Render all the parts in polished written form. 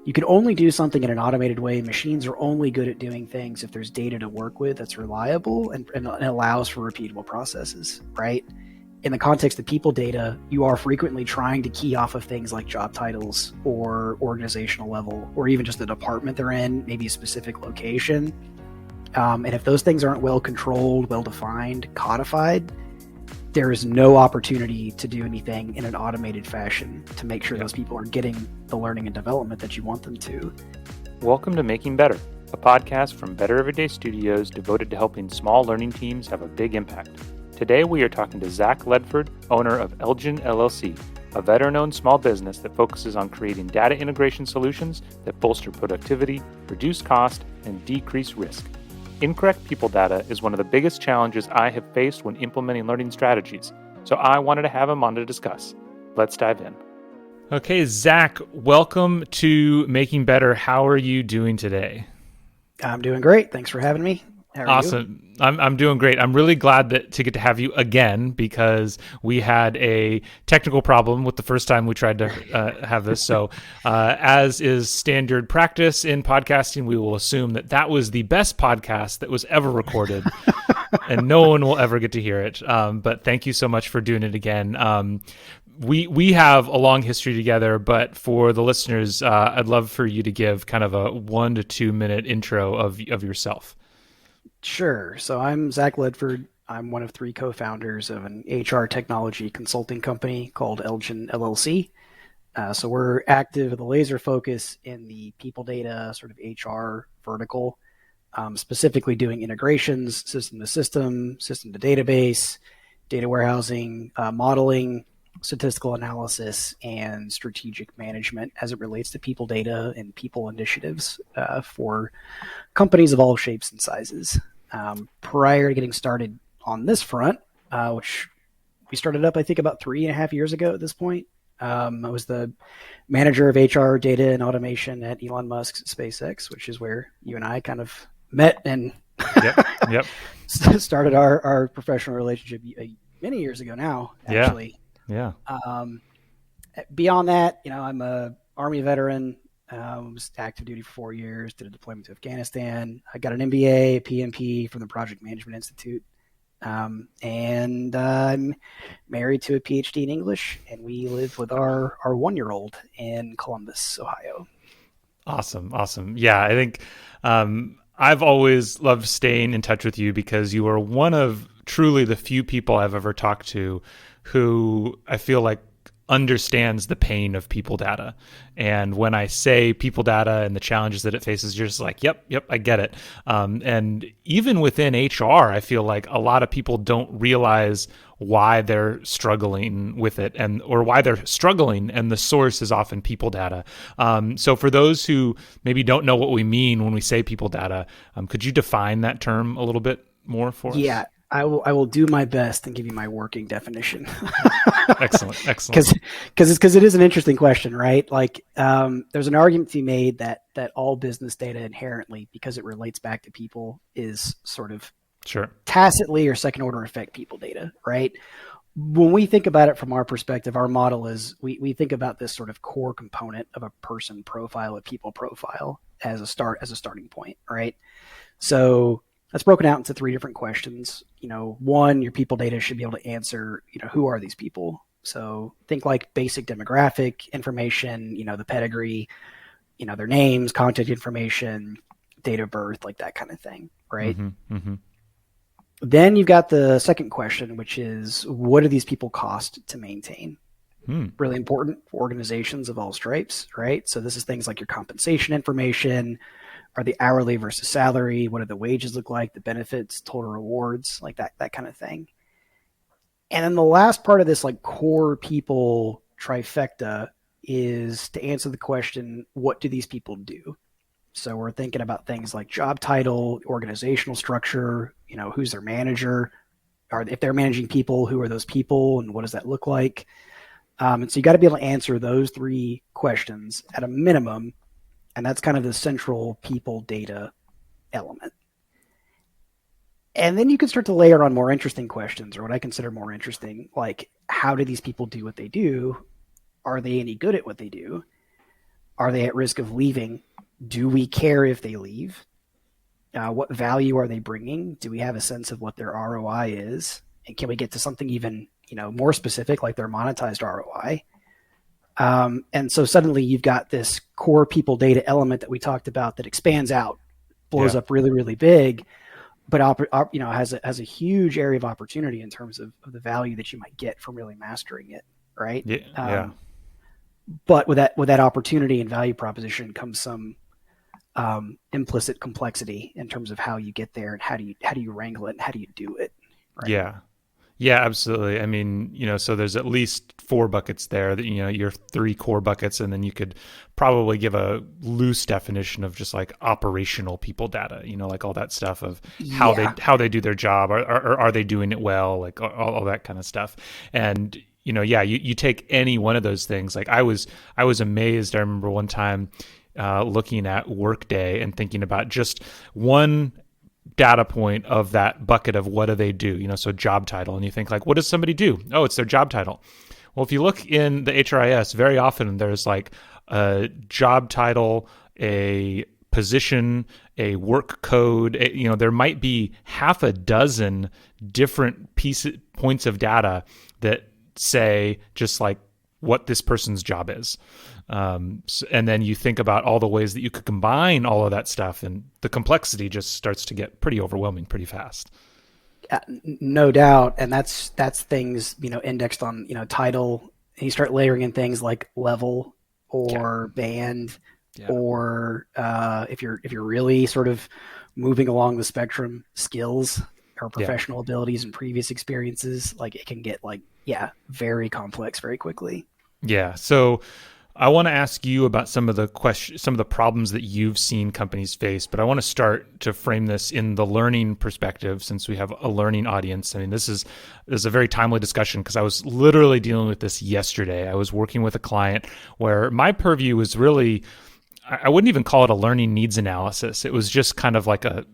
you can only do something in an automated way. Machines are only good at doing things if there's data to work with that's reliable and allows for repeatable processes, right? In the context of people data, you are frequently trying to key off of things like job titles or organizational level, or even just the department they're in, maybe a specific location. And if those things aren't well controlled, well defined, codified, there is no opportunity to do anything in an automated fashion to make sure those people are getting the learning and development that you want them to. Welcome to Making Better, a podcast from Better Everyday Studios devoted to helping small learning teams have a big impact. Today we are talking to Zach Ledford, owner of ELJUN LLC, a veteran-owned small business that focuses on creating data integration solutions that bolster productivity, reduce cost, and decrease risk. Incorrect people data is one of the biggest challenges I have faced when implementing learning strategies, so I wanted to have him on to discuss. Let's dive in. Okay, Zach, welcome to Making Better. How are you doing today? I'm doing great. Thanks for having me. How are Awesome. I'm doing great. I'm really glad to get to have you again because we had a technical problem with the first time we tried to have this. So as is standard practice in podcasting, we will assume that was the best podcast that was ever recorded and no one will ever get to hear it. But thank you so much for doing it again. We have a long history together, but for the listeners, I'd love for you to give kind of a 1 to 2 minute intro of yourself. Sure. So I'm Zach Ledford. I'm one of 3 co-founders of an HR technology consulting company called ELJUN LLC. So we're active with a laser focus in the people data sort of HR vertical, specifically doing integrations, system to system, system to database, data warehousing, modeling, statistical analysis, and strategic management as it relates to people data and people initiatives for companies of all shapes and sizes. Prior to getting started on this front, which we started up, I think, about 3.5 years ago at this point, I was the manager of HR data and automation at Elon Musk's SpaceX, which is where you and I kind of met and Yep. started our professional relationship many years ago now, actually. Yeah. Beyond that, I'm a Army veteran. Was active duty for 4 years, did a deployment to Afghanistan. I got an MBA, a PMP from the Project Management Institute. And I'm married to a PhD in English, and we live with our 1-year-old in Columbus, Ohio. Awesome. Yeah, I think I've always loved staying in touch with you because you are one of truly the few people I've ever talked to who I feel like understands the pain of people data. And when I say people data and the challenges that it faces, you're just like, yep, I get it. And even within HR, I feel like a lot of people don't realize why they're struggling with it or why they're struggling. And the source is often people data. So for those who maybe don't know what we mean when we say people data, could you define that term a little bit more for us? Yeah. I will do my best and give you my working definition. Excellent. Because it is an interesting question, right? Like, there's an argument to be made that all business data inherently, because it relates back to people, is sort of tacitly or second order effect people data, right? When we think about it from our perspective, our model is we think about this sort of core component of a person profile, a people profile as a starting point, right? So that's broken out into 3 different questions. One, your people data should be able to answer, who are these people? So think like basic demographic information, the pedigree, their names, contact information, date of birth, like that kind of thing, right? Mm-hmm. Then you've got the second question, which is, what do these people cost to maintain? Really important for organizations of all stripes, right? So this is things like your compensation information. Are the hourly versus salary? What do the wages look like? The benefits, total rewards, like that kind of thing. And then the last part of this like core people trifecta is to answer the question, what do these people do? So we're thinking about things like job title, organizational structure, who's their manager, or if they're managing people, who are those people and what does that look like? And so you got to be able to answer those 3 questions at a minimum. And that's kind of the central people data element. And then you can start to layer on more interesting questions, or what I consider more interesting, like how do these people do what they do? Are they any good at what they do? Are they at risk of leaving? Do we care if they leave? What value are they bringing? Do we have a sense of what their ROI is? And can we get to something even, more specific, like their monetized ROI? And so suddenly you've got this core people data element that we talked about that expands out, blows up really, really big, but has a huge area of opportunity in terms of the value that you might get from really mastering it, right? Yeah. But with that opportunity and value proposition comes some implicit complexity in terms of how you get there and how do you wrangle it and how do you do it, right? Yeah, absolutely. I mean, so there's at least 4 buckets there that, your 3 core buckets, and then you could probably give a loose definition of just like operational people data, like all that stuff of how they do their job, or are they doing it well, like all that kind of stuff. And, you take any one of those things. Like I was amazed. I remember one time looking at Workday and thinking about just one data point of that bucket of what do they do, so job title. And you think like, what does somebody do? Oh, it's their job title. Well, if you look in the HRIS, very often there's like a job title, a position, a work code. There might be half a dozen different points of data that say just like what this person's job is. And then you think about all the ways that you could combine all of that stuff, and the complexity just starts to get pretty overwhelming pretty fast. No doubt. And that's things, indexed on, title. And you start layering in things like level or band, or if you're really sort of moving along the spectrum, skills or professional abilities and previous experiences. Like it can get very complex very quickly. Yeah. So I want to ask you about some of the problems that you've seen companies face, but I want to start to frame this in the learning perspective, since we have a learning audience. I mean, this is a very timely discussion because I was literally dealing with this yesterday. I was working with a client where my purview was really, I wouldn't even call it a learning needs analysis. It was just kind of like a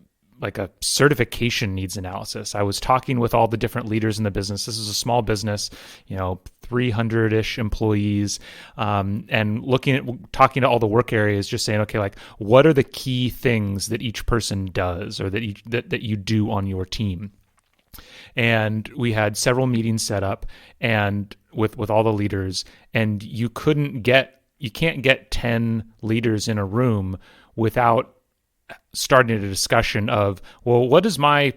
certification needs analysis. I was talking with all the different leaders in the business. This is a small business, 300-ish employees, and talking to all the work areas, just saying, okay, like what are the key things that each person does or that you do on your team? And we had several meetings set up and with all the leaders, and you can't get 10 leaders in a room without starting a discussion of, well, what is my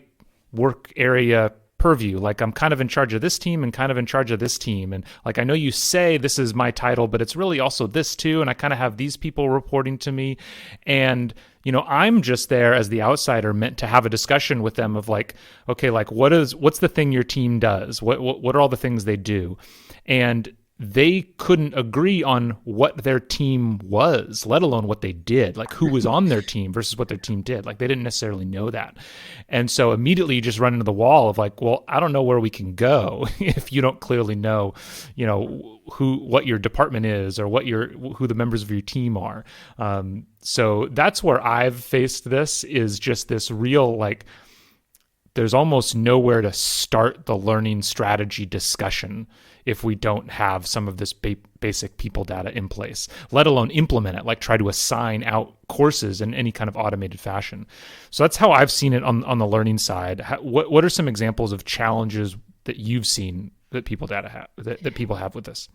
work area purview? Like I'm kind of in charge of this team and kind of in charge of this team. And like, I know you say this is my title, but it's really also this too. And I kind of have these people reporting to me. And, I'm just there as the outsider, meant to have a discussion with them of like, okay, like what's the thing your team does? What are all the things they do? And they couldn't agree on what their team was, let alone what they did, like who was on their team versus what their team did. Like they didn't necessarily know that. And so immediately you just run into the wall of like, well, I don't know where we can go if you don't clearly know, what your department is or who the members of your team are. So that's where I've faced this, is just this real, like, there's almost nowhere to start the learning strategy discussion if we don't have some of this basic people data in place, let alone implement it, like try to assign out courses in any kind of automated fashion. So that's how I've seen it on the learning side. What are some examples of challenges that you've seen that people have with this?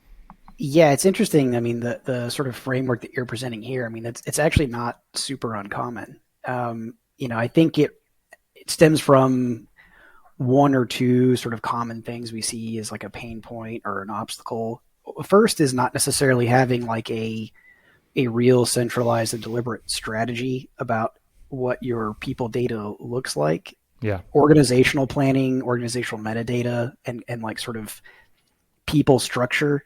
Yeah, it's interesting. I mean, the sort of framework that you're presenting here, I mean, it's actually not super uncommon. I think it stems from one or two sort of common things we see as like a pain point or an obstacle. First is not necessarily having like a real centralized and deliberate strategy about what your people data looks like. Yeah. Organizational planning, organizational metadata, and like sort of people structure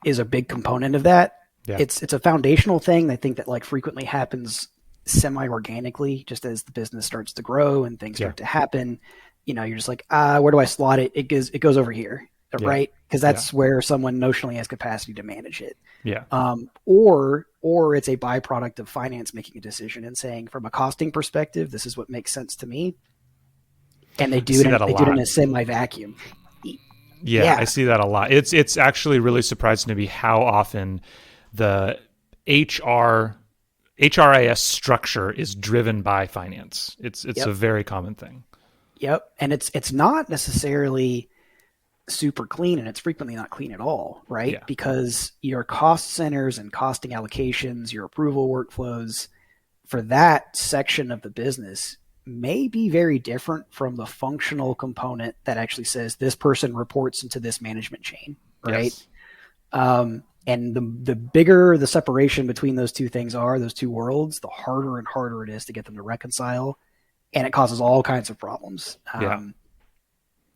is a big component of that. Yeah. It's a foundational thing. I think that like frequently happens semi-organically, just as the business starts to grow and things start to happen. You're just like, where do I slot it? It goes over here, right? Because that's where someone notionally has capacity to manage it. Yeah. Or it's a byproduct of finance making a decision and saying, from a costing perspective, this is what makes sense to me. And they do it in a semi-vacuum. Yeah, I see that a lot. It's actually really surprising to me how often the HR HRIS structure is driven by finance. It's Yep. a very common thing. Yep. And it's not necessarily super clean, and it's frequently not clean at all, right? Yeah. Because your cost centers and costing allocations, your approval workflows for that section of the business may be very different from the functional component that actually says this person reports into this management chain, right? Yes. And the bigger the separation between those two things are, those two worlds, the harder and harder it is to get them to reconcile, and it causes all kinds of problems.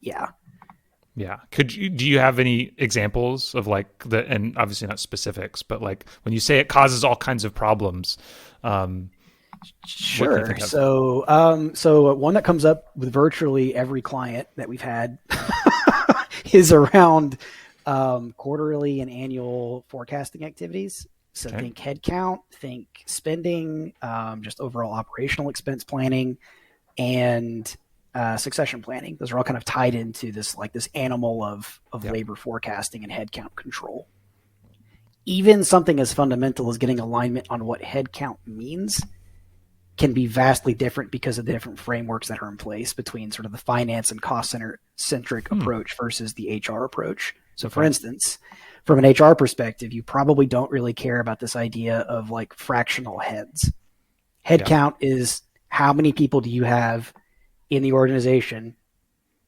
Yeah. Yeah. Do you have any examples of like and obviously not specifics, but like when you say it causes all kinds of problems, Sure. So one that comes up with virtually every client that we've had is around quarterly and annual forecasting activities. So think headcount, think spending, just overall operational expense planning, and succession planning. Those are all kind of tied into this animal of labor forecasting and headcount control. Even something as fundamental as getting alignment on what headcount means can be vastly different because of the different frameworks that are in place between sort of the finance and cost centric approach versus the HR approach. So for instance, from an HR perspective, you probably don't really care about this idea of like fractional heads. Headcount is how many people do you have in the organization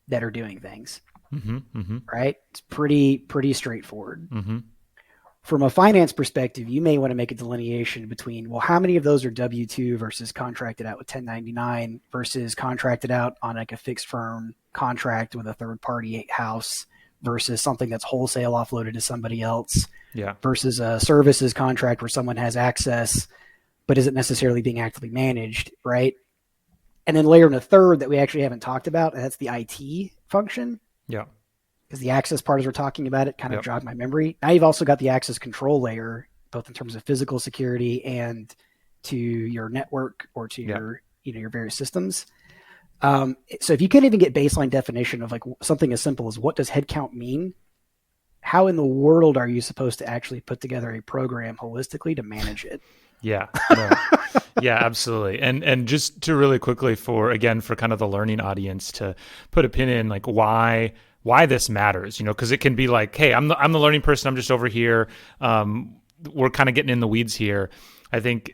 that are doing things, right? It's pretty straightforward. From a finance perspective, you may want to make a delineation between, well, how many of those are W-2 versus contracted out with 1099 versus contracted out on like a fixed firm contract with a third party house versus something that's wholesale offloaded to somebody else versus a services contract where someone has access but isn't necessarily being actively managed, right? And then layer in a third that we actually haven't talked about, and that's the IT function. Yeah. Because the access part, as we're talking about it, kind of jogged my memory. Now you've also got the access control layer, both in terms of physical security and to your network or to your various systems. So if you can't even get baseline definition of like something as simple as what does headcount mean, how in the world are you supposed to actually put together a program holistically to manage it? Yeah. No. Yeah, absolutely. And just to really quickly for kind of the learning audience to put a pin in like why this matters, because it can be like, hey, I'm the learning person. I'm just over here. We're kind of getting in the weeds here. I think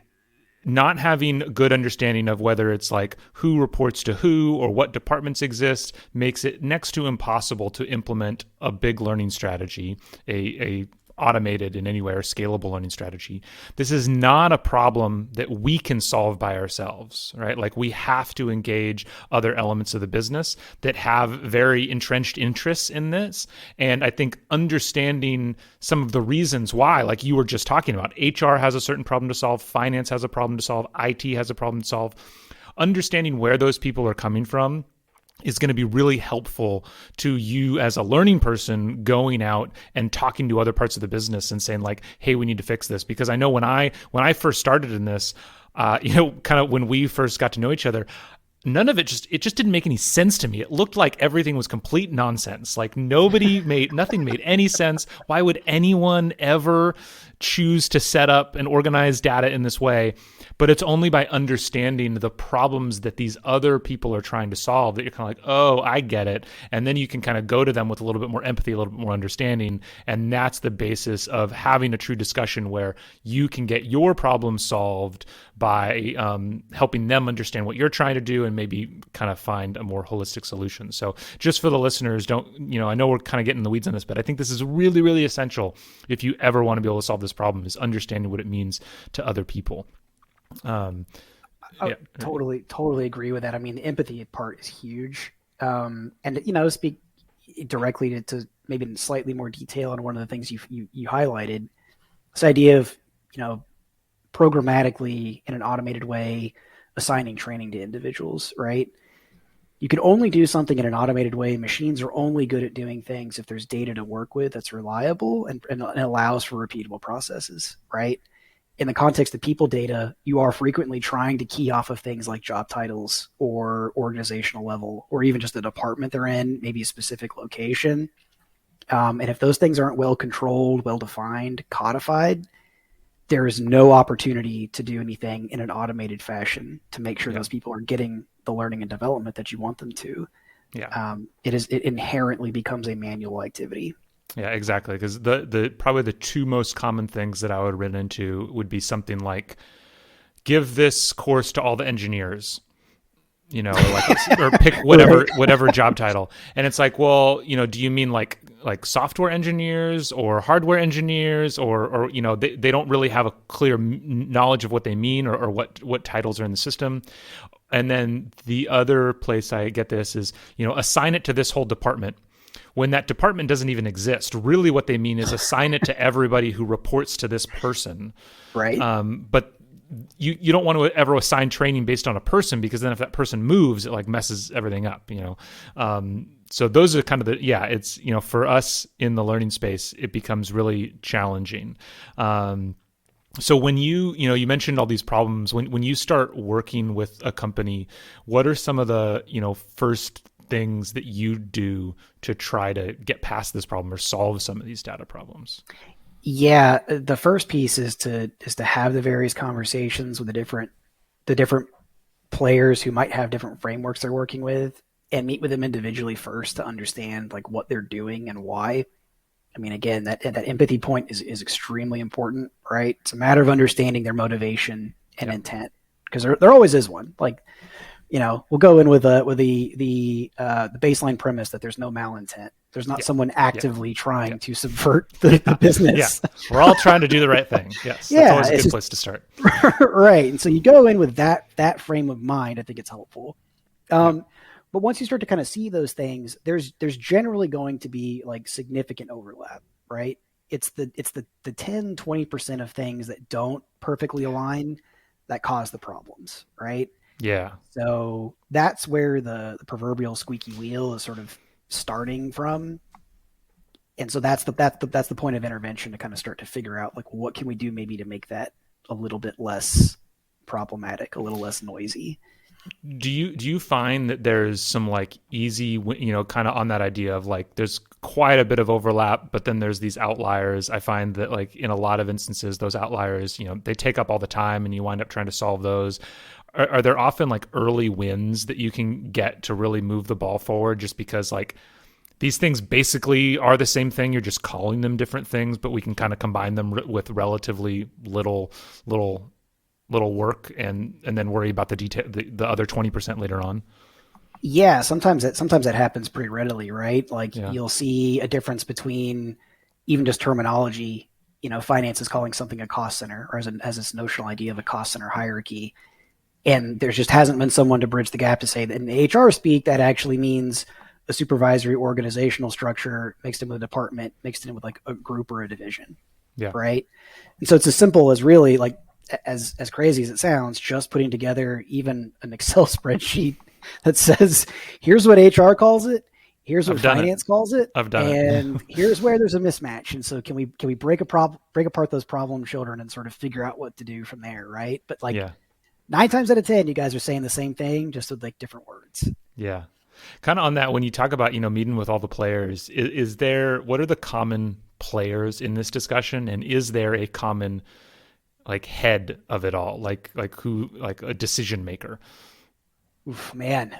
not having good understanding of whether it's like who reports to who or what departments exist makes it next to impossible to implement a big learning strategy, a automated in any way or scalable learning strategy. This is not a problem that we can solve by ourselves, right? Like we have to engage other elements of the business that have very entrenched interests in this. And I think understanding some of the reasons why, like you were just talking about, HR has a certain problem to solve, finance has a problem to solve, IT has a problem to solve. Understanding where those people are coming from is going to be really helpful to you as a learning person going out and talking to other parts of the business and saying like, hey, we need to fix this. Because I know when I first started in this, kind of when we first got to know each other, none of it just didn't make any sense to me. It looked like everything was complete nonsense. Like nothing made any sense. Why would anyone ever choose to set up and organize data in this way? But it's only by understanding the problems that these other people are trying to solve that you're kind of like, oh, I get it. And then you can kind of go to them with a little bit more empathy, a little bit more understanding. And that's the basis of having a true discussion where you can get your problem solved by helping them understand what you're trying to do and maybe kind of find a more holistic solution. So just for the listeners, I know we're kind of getting in the weeds on this, but I think this is really, really essential if you ever want to be able to solve this problem, is understanding what it means to other people. Totally agree with that. I mean, the empathy part is huge. And speak directly to maybe in slightly more detail on one of the things you highlighted, this idea of, programmatically in an automated way, assigning training to individuals, right? You can only do something in an automated way. Machines are only good at doing things if there's data to work with that's reliable and allows for repeatable processes, right? In the context of people data, you are frequently trying to key off of things like job titles or organizational level, or even just the department they're in, maybe a specific location. And if those things aren't well controlled, well defined, codified, there is no opportunity to do anything in an automated fashion to make sure those people are getting the learning and development that you want them to. It inherently becomes a manual activity. Yeah, exactly. Because the probably the two most common things that I would run into would be something like, give this course to all the engineers, or or pick whatever job title. And it's like, well, do you mean like software engineers or hardware engineers, or they don't really have a clear knowledge of what they mean, or what titles are in the system. And then the other place I get this is, assign it to this whole department, when that department doesn't even exist. Really what they mean is assign it to everybody who reports to this person. Right. But you don't want to ever assign training based on a person, because then if that person moves, it like messes everything up, So those are kind of it's, for us in the learning space, it becomes really challenging. So when you mentioned all these problems, when you start working with a company, what are some of the, first things that you do to try to get past this problem or solve some of these data problems? Yeah, the first piece is to have the various conversations with the different players who might have different frameworks they're working with, and meet with them individually first to understand like what they're doing and why. I mean, again, that empathy point is extremely important, right? It's a matter of understanding their motivation and intent, because there always is one. Like, we'll go in with the baseline premise that there's no malintent. There's not someone actively trying to subvert the business. Yeah, we're all trying to do the right thing. Yes, that's always a good place to start. Right, and so you go in with that frame of mind. I think it's helpful. But once you start to kind of see those things, there's generally going to be like significant overlap, right? It's the 10-20% of things that don't perfectly align that cause the problems, right? Yeah. So that's where the proverbial squeaky wheel is sort of starting from. And so that's the point of intervention, to kind of start to figure out like, what can we do maybe to make that a little bit less problematic, a little less noisy. Do you find that there's some like easy, kind of on that idea of like, there's quite a bit of overlap, but then there's these outliers? I find that like in a lot of instances, those outliers, they take up all the time and you wind up trying to solve those. Are there often like early wins that you can get to really move the ball forward, just because like these things basically are the same thing? You're just calling them different things, but we can kind of combine them with relatively little work, and then worry about the detail, the other 20% later on. Yeah, sometimes that happens pretty readily, right? Like you'll see a difference between even just terminology. Finance is calling something a cost center, or as this notional idea of a cost center hierarchy, and there just hasn't been someone to bridge the gap to say that in HR speak that actually means a supervisory organizational structure mixed in with a department, mixed in with like a group or a division. Yeah. Right. And so it's as simple as really like, as crazy as it sounds, just putting together even an Excel spreadsheet that says, here's what HR calls it, here's what finance calls it, and here's where there's a mismatch. And so can we break apart those problem children and sort of figure out what to do from there, right? But like 9 times out of 10, you guys are saying the same thing, just with like different words. Yeah. Kind of on that, when you talk about, meeting with all the players, what are the common players in this discussion? And is there a common like head of it all, like who, like a decision maker? Oof, man.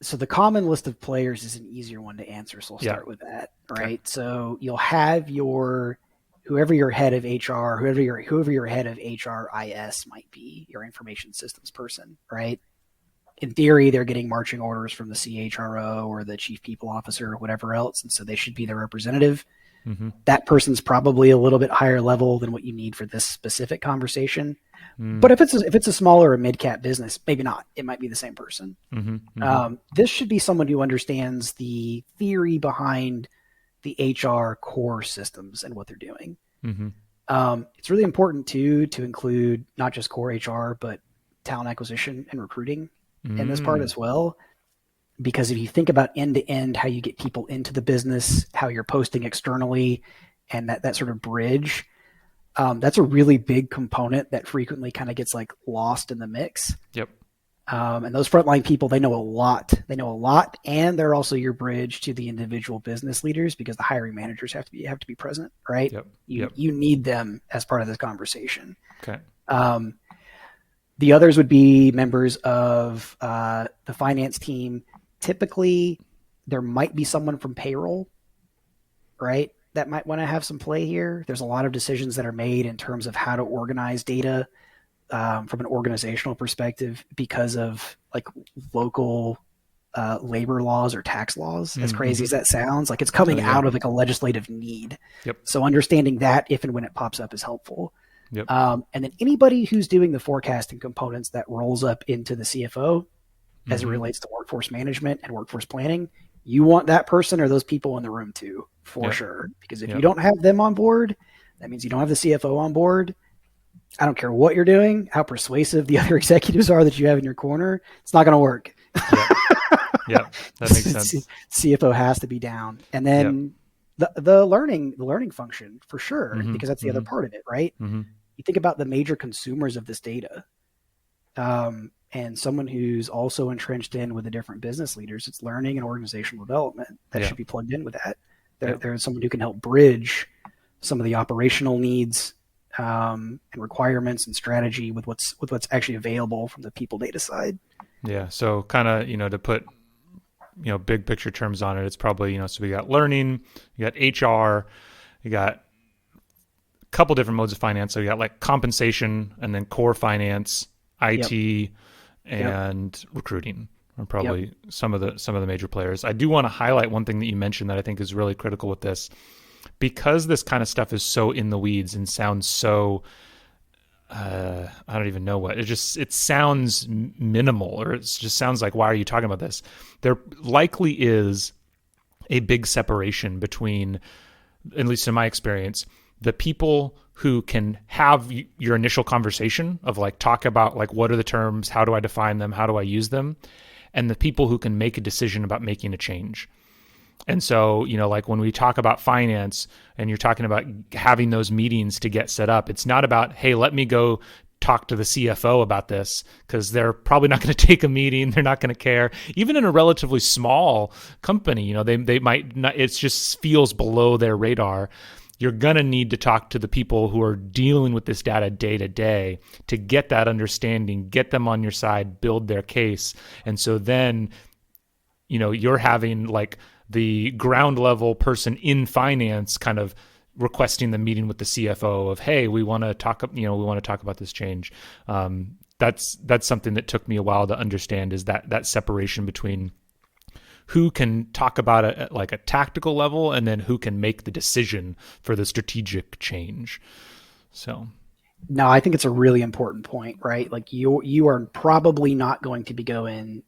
So the common list of players is an easier one to answer. So I'll start with that. Right. Okay. So you'll have whoever your head of HR, whoever your head of HRIS might be, your information systems person, right? In theory, they're getting marching orders from the CHRO or the chief people officer or whatever else. And so they should be their representative. Mm-hmm. That person's probably a little bit higher level than what you need for this specific conversation. Mm. But if it's a smaller or mid-cap business, maybe not. It might be the same person. Mm-hmm. Mm-hmm. This should be someone who understands the theory behind the HR core systems and what they're doing. Mm-hmm. It's really important too to include not just core HR, but talent acquisition and recruiting in this part as well. Because if you think about end to end, how you get people into the business, how you're posting externally, and that sort of bridge, that's a really big component that frequently kind of gets like lost in the mix. Yep. And those frontline people, they know a lot. They know a lot, and they're also your bridge to the individual business leaders because the hiring managers have to be present, right? Yep. You need them as part of this conversation. Okay. The others would be members of the finance team. Typically, there might be someone from payroll, right? That might want to have some play here. There's a lot of decisions that are made in terms of how to organize data from an organizational perspective because of like local labor laws or tax laws. As crazy as that sounds, like it's coming out of like a legislative need. Yep. So understanding that if and when it pops up is helpful. Yep. And then anybody who's doing the forecasting components that rolls up into the CFO as it relates to workforce management and workforce planning, you want that person or those people in the room too, for sure. Because if you don't have them on board, that means you don't have the CFO on board. I don't care what you're doing, how persuasive the other executives are that you have in your corner. It's not going to work. Yeah, that makes sense. CFO has to be down. And then the learning function for sure, because that's the other part of it, right? You think about the major consumers of this data. And someone who's also entrenched in with the different business leaders, it's learning and organizational development that should be plugged in with that. There's someone who can help bridge some of the operational needs and requirements and strategy with what's actually available from the people data side. Yeah. So kind of, to put, big picture terms on it, it's probably, so we got learning, you got HR, you got a couple different modes of finance. So you got like compensation and then core finance, IT, and recruiting are probably some of the major players. I do want to highlight one thing that you mentioned that I think is really critical with this, because this kind of stuff is so in the weeds and sounds so I don't even know what it sounds minimal, or it just sounds like, why are you talking about this? There likely is a big separation between, at least in my experience, the people who can have your initial conversation of like, talk about like, what are the terms? How do I define them? How do I use them? And the people who can make a decision about making a change. And so, like when we talk about finance and you're talking about having those meetings to get set up, it's not about, hey, let me go talk to the CFO about this, because they're probably not going to take a meeting. They're not going to care. Even in a relatively small company, they might not, it just feels below their radar. You're going to need to talk to the people who are dealing with this data day to day to get that understanding, get them on your side, build their case. And so then, you're having like the ground level person in finance kind of requesting the meeting with the CFO of, hey, we want to talk about this change. That's something that took me a while to understand, is that separation between who can talk about it at like a tactical level and then who can make the decision for the strategic change. So. No, I think it's a really important point, right? Like you are probably not going to be going,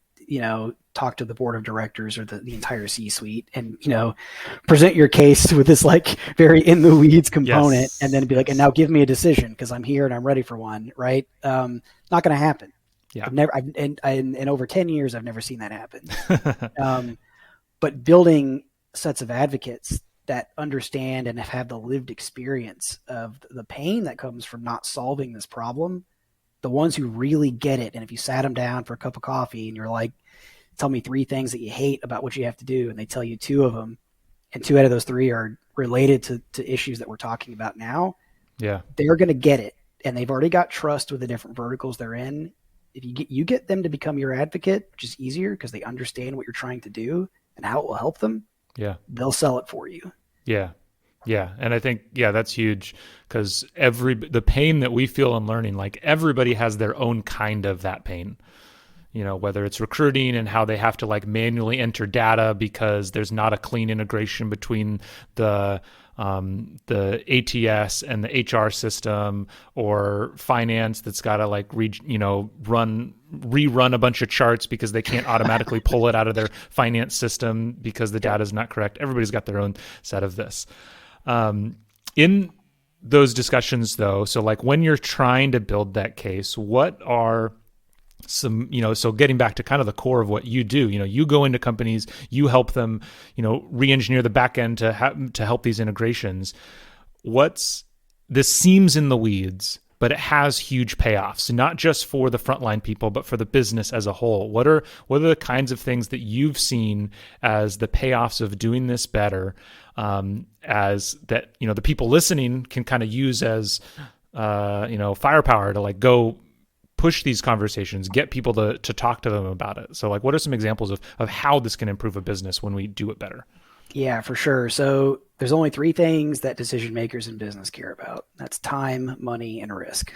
talk to the board of directors or the entire C-suite and, present your case with this like very in the weeds component, and then be like, and now give me a decision because I'm here and I'm ready for one, right? Not going to happen. Yeah. In over 10 years, I've never seen that happen. But building sets of advocates that understand and have had the lived experience of the pain that comes from not solving this problem, the ones who really get it. And if you sat them down for a cup of coffee and you're like, tell me 3 things that you hate about what you have to do, and they tell you 2 of them, and 2 out of those 3 are related to issues that we're talking about now, they're going to get it. And they've already got trust with the different verticals they're in. If you get them to become your advocate, which is easier because they understand what you're trying to do and how it will help them, they'll sell it for you. Yeah. And I think, that's huge, because the pain that we feel in learning, like everybody has their own kind of that pain, whether it's recruiting and how they have to like manually enter data because there's not a clean integration between the ATS and the HR system, or finance that's got to like rerun a bunch of charts because they can't automatically pull it out of their finance system because the data is not correct. Everybody's got their own set of this. In those discussions though, so like when you're trying to build that case, what are some, so getting back to kind of the core of what you do, you go into companies, you help them, re-engineer the back end to help these integrations. This seems in the weeds, but it has huge payoffs, not just for the frontline people, but for the business as a whole. What are the kinds of things that you've seen as the payoffs of doing this better, as that, the people listening can kind of use as, firepower to like go push these conversations, get people to talk to them about it. So like, what are some examples of how this can improve a business when we do it better? Yeah, for sure. So there's only three things that decision makers in business care about. That's time, money, and risk,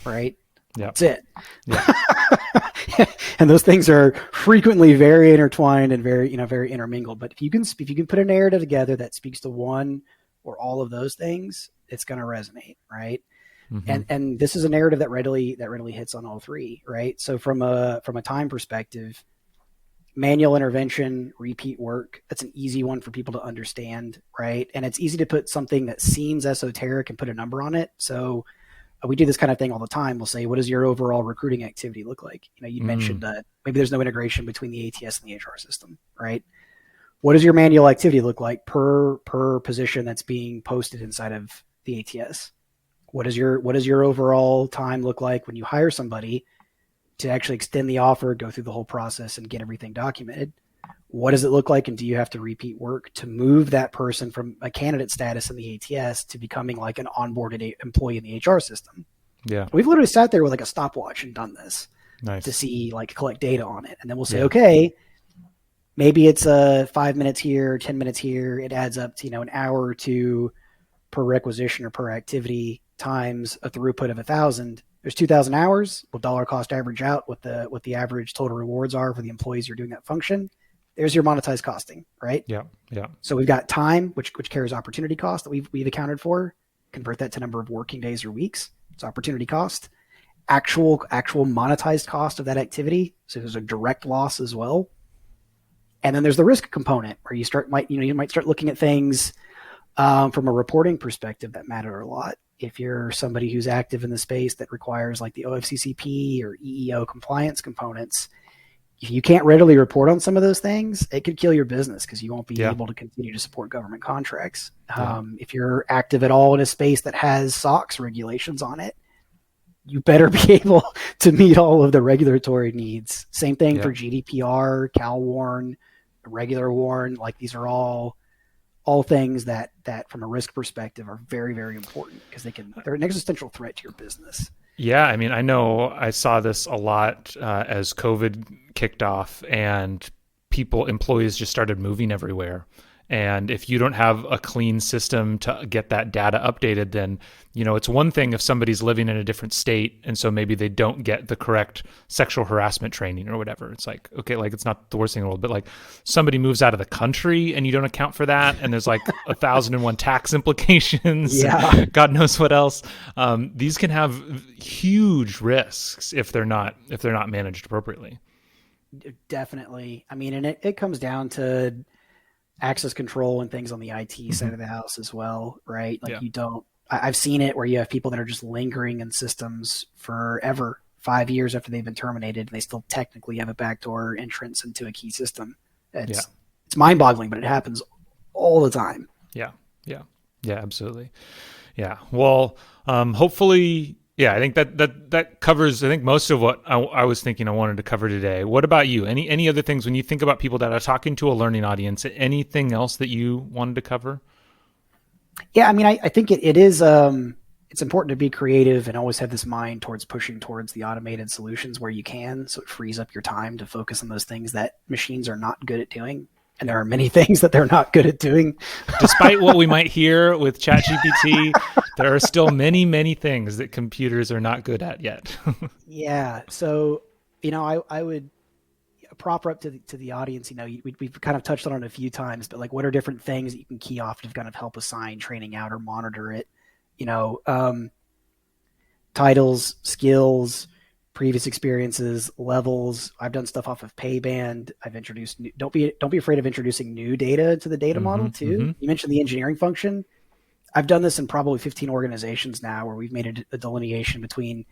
right? Yeah. That's it. Yeah. And those things are frequently very intertwined and very intermingled. But if you can put a narrative together that speaks to one or all of those things, it's going to resonate, right? Mm-hmm. And this is a narrative that readily hits on all three, right? So from a time perspective, manual intervention, repeat work, that's an easy one for people to understand, right? And it's easy to put something that seems esoteric and put a number on it. So we do this kind of thing all the time. We'll say, what does your overall recruiting activity look like? You mentioned that maybe there's no integration between the ATS and the HR system, right? What does your manual activity look like per position that's being posted inside of the ATS? What does your overall time look like when you hire somebody to actually extend the offer, go through the whole process and get everything documented? What does it look like? And do you have to repeat work to move that person from a candidate status in the ATS to becoming like an onboarded employee in the HR system? Yeah. We've literally sat there with like a stopwatch and done this. Nice. To see, like, collect data on it. And then we'll say, okay, maybe it's 5 minutes here, 10 minutes here. It adds up to, an hour or two per requisition or per activity times a throughput of 1,000. There's 2,000 hours. We'll dollar cost average out what the average total rewards are for the employees who are doing that function. There's your monetized costing, right? Yeah. Yeah. So we've got time, which carries opportunity cost that we've accounted for. Convert that to number of working days or weeks. It's opportunity cost. Actual monetized cost of that activity. So there's a direct loss as well. And then there's the risk component where you might start looking at things from a reporting perspective that matter a lot. If you're somebody who's active in the space that requires like the OFCCP or EEO compliance components, if you can't readily report on some of those things, it could kill your business because you won't be able to continue to support government contracts. If you're active at all in a space that has SOX regulations on it, you better be able to meet all of the regulatory needs. Same thing for GDPR, CalWARN, regular WARN. Like these are all things that from a risk perspective are very, very important because they're an existential threat to your business. Yeah. I mean, I know I saw this a lot as COVID kicked off and employees just started moving everywhere. And if you don't have a clean system to get that data updated, then, it's one thing if somebody's living in a different state. And so maybe they don't get the correct sexual harassment training or whatever. It's like, okay, like it's not the worst thing in the world, but like somebody moves out of the country and you don't account for that. And there's like 1,001 tax implications. Yeah. God knows what else. These can have huge risks if they're not managed appropriately. Definitely. I mean, and it comes down to access control and things on the IT side of the house as well, right? Like I've seen it where you have people that are just lingering in systems forever, 5 years after they've been terminated, and they still technically have a backdoor entrance into a key system. It's mind-boggling, but it happens all the time. Yeah, absolutely. Yeah. Well, hopefully. Yeah, I think that covers, I think, most of what I was thinking I wanted to cover today. What about you? Any other things when you think about people that are talking to a learning audience, anything else that you wanted to cover? Yeah, I mean, I think it is, it's important to be creative and always have this mind towards pushing towards the automated solutions where you can. So it frees up your time to focus on those things that machines are not good at doing. And there are many things that they're not good at doing. Despite what we might hear with ChatGPT, there are still many, many things that computers are not good at yet. Yeah. So, I would proper up to the audience, we've kind of touched on it a few times, but like, what are different things that you can key off to kind of help assign training out or monitor it? Titles, skills, previous experiences, levels. I've done stuff off of Payband. I've introduced don't be afraid of introducing new data to the data model too. Mm-hmm. You mentioned the engineering function. I've done this in probably 15 organizations now where we've made a delineation between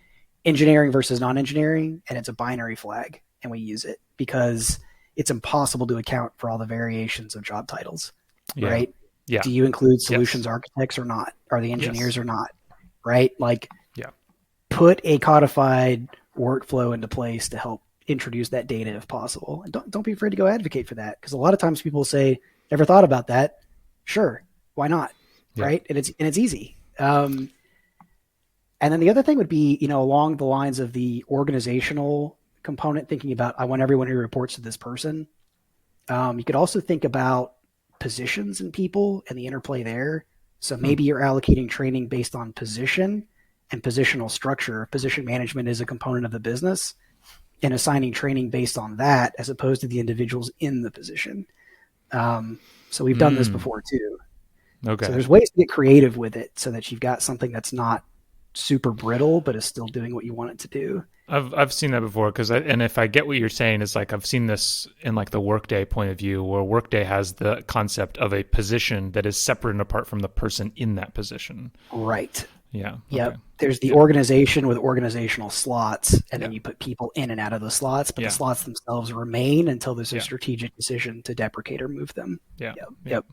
engineering versus non-engineering, and it's a binary flag, and we use it because it's impossible to account for all the variations of job titles, right? Do you include solutions architects or not? Are the engineers or not? Right? Like, put a codified workflow into place to help introduce that data if possible. And don't be afraid to go advocate for that, because a lot of times people say, "Never thought about that." Sure, why not? Yeah. Right? And it's easy. And then the other thing would be, along the lines of the organizational component, thinking about, I want everyone who reports to this person. You could also think about positions and people and the interplay there. So maybe you're allocating training based on position and positional structure. Position management is a component of the business, and assigning training based on that as opposed to the individuals in the position. So we've done this before too. Okay. So there's ways to get creative with it so that you've got something that's not super brittle, but is still doing what you want it to do. I've seen that before, and if I get what you're saying, is like I've seen this in like the Workday point of view, where Workday has the concept of a position that is separate and apart from the person in that position. Right. Yeah. Yep. Okay. There's the organization with organizational slots, and then you put people in and out of the slots, but the slots themselves remain until there's a strategic decision to deprecate or move them. Yeah. Yep.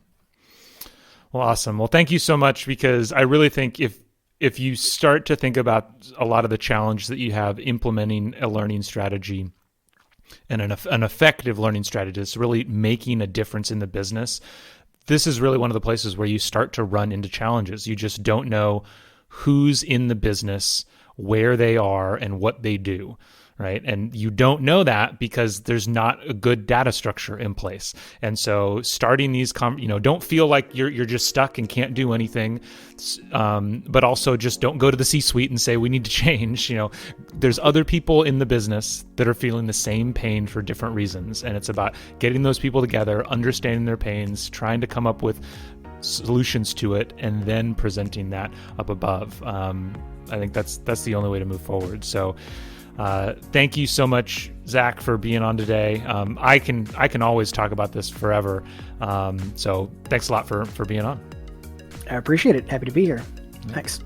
Well, awesome. Well, thank you so much, because I really think if you start to think about a lot of the challenge that you have implementing a learning strategy and an effective learning strategy is really making a difference in the business, this is really one of the places where you start to run into challenges. You just don't know who's in the business, where they are, and what they do. Right. And you don't know that because there's not a good data structure in place. And so starting these, don't feel like you're just stuck and can't do anything. But also just don't go to the C-suite and say, we need to change. There's other people in the business that are feeling the same pain for different reasons. And it's about getting those people together, understanding their pains, trying to come up with solutions to it, and then presenting that up above. I think that's the only way to move forward. So, thank you so much, Zach, for being on today. I can always talk about this forever. So thanks a lot for being on. I appreciate it. Happy to be here. Thanks.